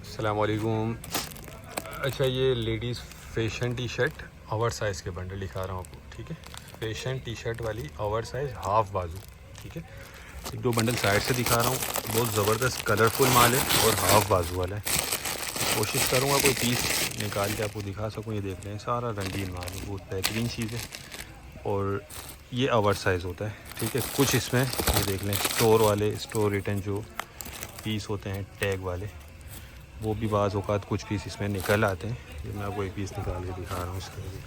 अस्सलामुअलैकुम। अच्छा, ये ladies fashion T shirt over size के बंडल दिखा रहा हूँ आपको, ठीक है। फैशन टी शर्ट वाली ओवर साइज़ हाफ बाजू, ठीक है। एक दो बंडल साइड से दिखा रहा हूँ, बहुत ज़बरदस्त कलरफुल माल है और हाफ बाजू वाला है। कोशिश करूँगा कोई पीस निकाल के आपको दिखा सकूँ। ये देख लें, सारा रंगीन माल है, बहुत बेहतरीन चीज़ है। और ये ओवर साइज़ होता है, ठीक है। कुछ इसमें ये देख लें, स्टोर रिटर्न जो पीस होते हैं टैग वाले, वो भी बाज़ औक़ात कुछ पीस इसमें निकल आते हैं। ये मैं आपको एक पीस निकाल के दिखा रहा हूँ इसके लिए,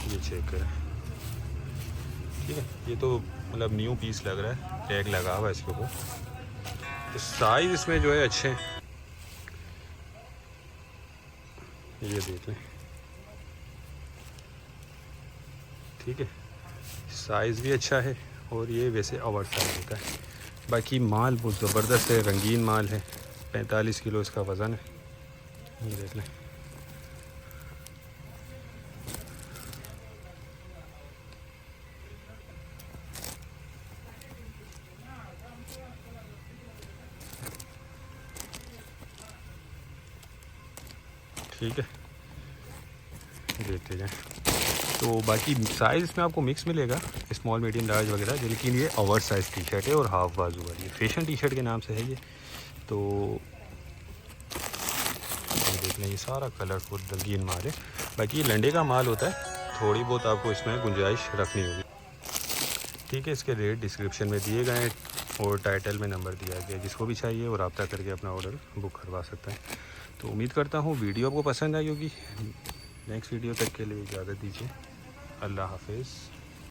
ये चेक करें, ठीक है। ये तो मतलब न्यू पीस लग रहा है, टैग लगा हुआ है इसके ऊपर। तो साइज़ इसमें जो है अच्छे हैं, ये देख लें, ठीक है। साइज़ भी अच्छा है और ये वैसे ओवर साइज़ होता है। बाकी माल बहुत ज़बरदस्त है, रंगीन माल है। 45 किलो इसका वज़न है, ये देख लें। ठीक है, देखते जाएँ। तो बाकी साइज़ इसमें आपको मिक्स मिलेगा, स्मॉल मीडियम लार्ज वगैरह, लेकिन ये ओवर साइज़ टी शर्ट है और हाफ बाजू वाली है। फैशन टी शर्ट के नाम से है ये। तो ये देख लें, ये सारा कलरफुल रंगीन माल है। बाकी ये लंडे का माल होता है, थोड़ी बहुत आपको इसमें गुंजाइश रखनी होगी, ठीक है। इसके रेट डिस्क्रिप्शन में दिए गए हैं और टाइटल में नंबर दिया गया है, जिसको भी चाहिए वो रब्ता करके अपना ऑर्डर बुक करवा सकता है। तो उम्मीद करता हूँ वीडियो आपको पसंद आई होगी। नेक्स्ट वीडियो तक के लिए इजाज़त दीजिए। अल्लाह हाफिज़।